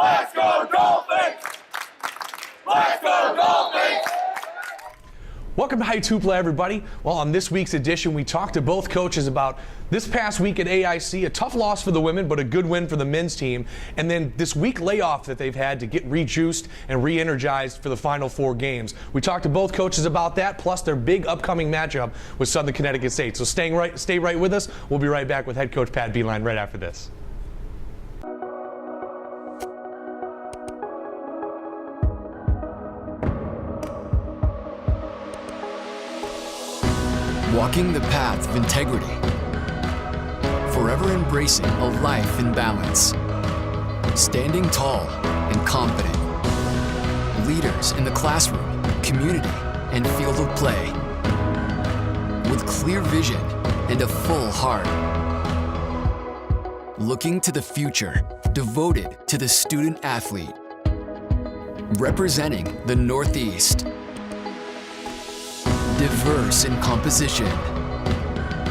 Let's go Dolphins! Let's go Dolphins! Welcome to Heights Hoopla, everybody. Well, on this week's edition, we talked to both coaches about this past week at AIC, a tough loss for the women, but a good win for the men's team, and then this week layoff that they've had to get rejuiced and re-energized for the final 4 games. We talked to both coaches about that, plus their big upcoming matchup with Southern Connecticut State. So stay right with us. We'll be right back with head coach Pat Vline right after this. Walking the path of integrity, forever embracing a life in balance, standing tall and confident, leaders in the classroom, community, and field of play, with clear vision and a full heart, looking to the future, devoted to the student athlete, representing the Northeast. Diverse in composition,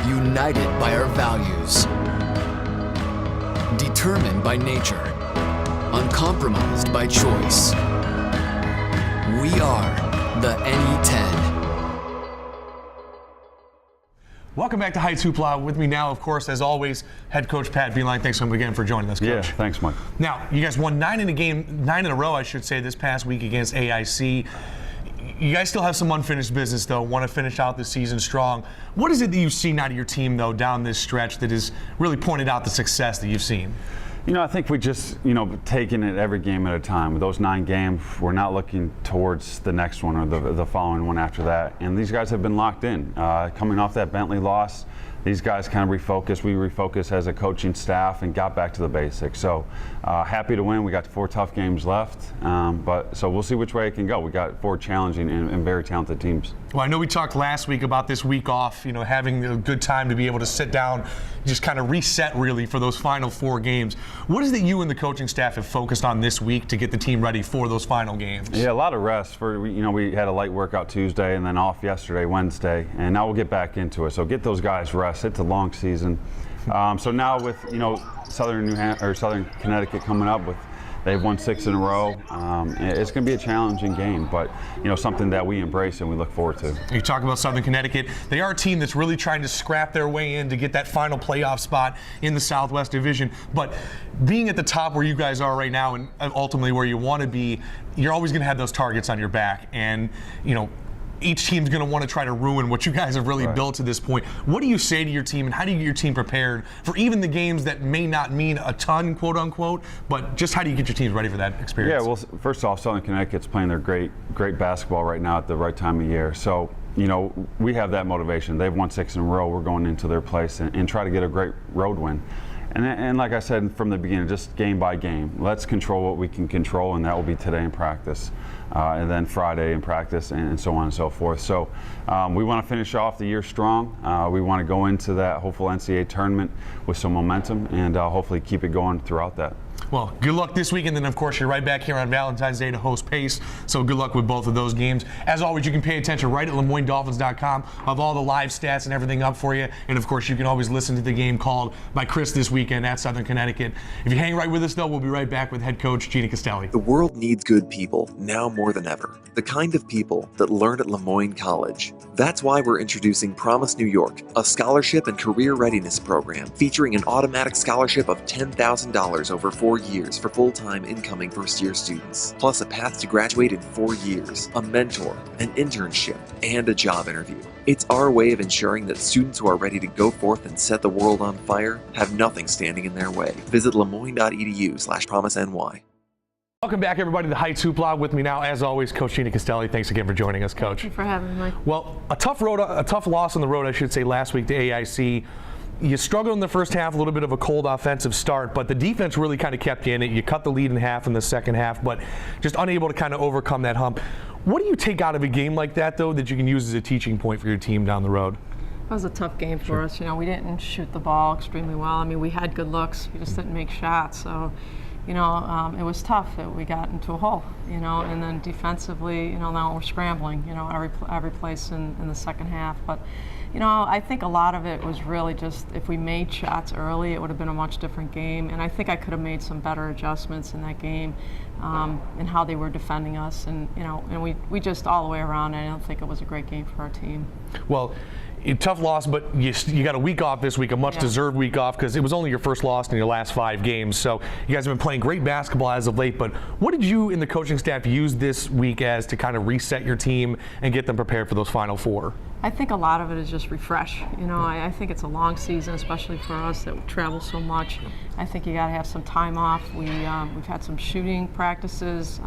united by our values, determined by nature, uncompromised by choice. We are the NE10. Welcome back to Heights Hoopla. With me now, of course, as always, head coach Pat Vline. Thanks again for joining us, Coach. Yeah, thanks, Mike. Now, you guys won 9 in a row, I should say, this past week against AIC. You guys still have some unfinished business, though. Want to finish out the season strong. What is it that you've seen out of your team, though, down this stretch that has really pointed out the success that you've seen? You know, I think we just, taking it every game at a time. With those 9 games, we're not looking towards the next one or the following one after that. And these guys have been locked in. Coming off that Bentley loss, these guys kind of refocused. We refocused as a coaching staff and got back to the basics. So happy to win. We got 4 tough games left, so we'll see which way it can go. We got 4 challenging and very talented teams. Well, I know we talked last week about this week off, having a good time to be able to sit down, just kind of reset really for those final 4 games. What is it you and the coaching staff have focused on this week to get the team ready for those final games? Yeah, a lot of rest. We had a light workout Tuesday and then off yesterday, Wednesday, and now we'll get back into it. So get those guys rest. It's a long season. So now with Southern Connecticut coming up they've won 6 in a row. It's going to be a challenging game, but something that we embrace and we look forward to. You talk about Southern Connecticut. They are a team that's really trying to scrap their way in to get that final playoff spot in the Southwest Division. But being at the top where you guys are right now and ultimately where you want to be, you're always going to have those targets on your back. And each team's going to want to try to ruin what you guys have really built to this point. What do you say to your team, and how do you get your team prepared for even the games that may not mean a ton, quote unquote, but just how do you get your teams ready for that experience? Yeah, well, first off, Southern Connecticut's playing their great basketball right now at the right time of year. So, we have that motivation. They've won 6 in a row. We're going into their place and try to get a great road win. And like I said from the beginning, just game by game. Let's control what we can control, and that will be today in practice, and then Friday in practice, and so on and so forth. So we want to finish off the year strong. We want to go into that hopeful NCAA tournament with some momentum, and hopefully keep it going throughout that. Well, good luck this week, and then, of course, you're right back here on Valentine's Day to host Pace, so good luck with both of those games. As always, you can pay attention right at LeMoyneDolphins.com of all the live stats and everything up for you, and, of course, you can always listen to the game called by Chris this weekend at Southern Connecticut. If you hang right with us, though, we'll be right back with head coach Gina Castelli. The world needs good people, now more than ever. The kind of people that learn at Lemoyne College. That's why we're introducing Promise New York, a scholarship and career readiness program featuring an automatic scholarship of $10,000 over 4 years for full-time incoming first-year students, plus a path to graduate in 4 years, a mentor, an internship, and a job interview. It's our way of ensuring that students who are ready to go forth and set the world on fire have nothing standing in their way. Visit lemoyne.edu/promiseny. Welcome back, everybody, to Heights Hoopla. With me now, as always, Coach Gina Castelli. Thanks again for joining us, Coach. Thank you for having me, Mike. Well, a tough loss on the road, I should say, last week to AIC. You struggled in the first half, a little bit of a cold offensive start, but the defense really kind of kept you in it. You cut the lead in half in the second half, but just unable to kind of overcome that hump. What do you take out of a game like that, though, that you can use as a teaching point for your team down the road? It was a tough game for us. We didn't shoot the ball extremely well. I mean, we had good looks. We just didn't make shots. So, it was tough that we got into a hole, and then defensively, now we're scrambling, every place in the second half. But, You know, I think a lot of it was really just if we made shots early, it would have been a much different game. And I think I could have made some better adjustments in that game and how they were defending us. And, you know, and we just all the way around, I don't think it was a great game for our team. Well, a tough loss, but you got a week off this week, a much-deserved week off, because it was only your first loss in your last 5 games. So you guys have been playing great basketball as of late, but what did you and the coaching staff use this week as to kind of reset your team and get them prepared for those Final Four? I think a lot of it is just refresh. You know, I think it's a long season, especially for us that travel so much. I think you got to have some time off. We've had some shooting practices.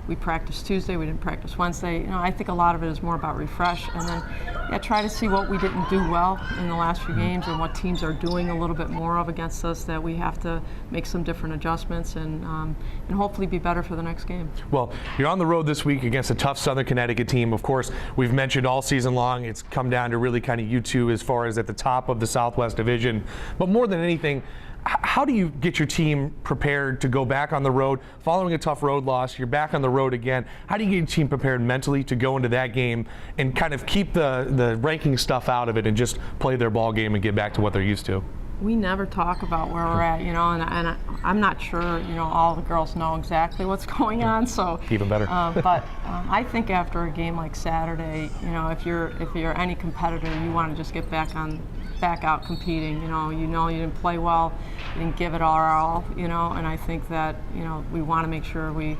We practiced Tuesday. We didn't practice Wednesday. You know, I think a lot of it is more about refresh, and then try to see what we didn't do well in the last few games and what teams are doing a little bit more of against us that we have to make some different adjustments and hopefully be better for the next game. Well, you're on the road this week against a tough Southern Connecticut team. Of course, we've mentioned all season long it's come down to really kind of you two as far as at the top of the Southwest Division. But more than anything, how do you get your team prepared to go back on the road following a tough road loss? You're back on the road again. How do you get your team prepared mentally to go into that game and kind of keep the ranking stuff out of it and just play their ball game and get back to what they're used to? We never talk about where we're at, you know, and I'm not sure, you know, all the girls know exactly what's going on. So even better. But I think after a game like Saturday, you know, if you're any competitor, you want to just get back out competing. You know you didn't play well, you didn't give it our all, you know, and I think that, you know, we want to make sure we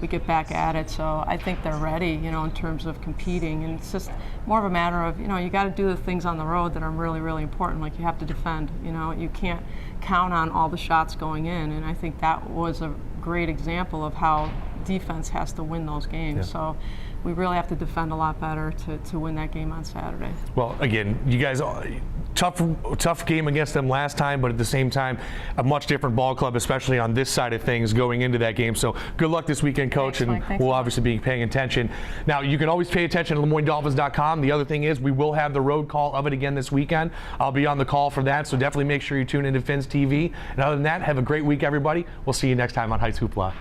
get back at it. So I think they're ready, you know, in terms of competing. And it's just more of a matter of, you know, you got to do the things on the road that are really, really important. Like you have to defend, you know, you can't count on all the shots going in. And I think that was a great example of how defense has to win those games. Yeah. So we really have to defend a lot better to win that game on Saturday. Well, again, you guys, tough game against them last time, but at the same time, a much different ball club, especially on this side of things going into that game. So good luck this weekend, Coach, Thanks, Mike. and we'll obviously be paying attention. Now, you can always pay attention at LeMoyneDolphins.com. The other thing is we will have the road call of it again this weekend. I'll be on the call for that, so definitely make sure you tune into Fins TV. And other than that, have a great week, everybody. We'll see you next time on Heights Hoopla.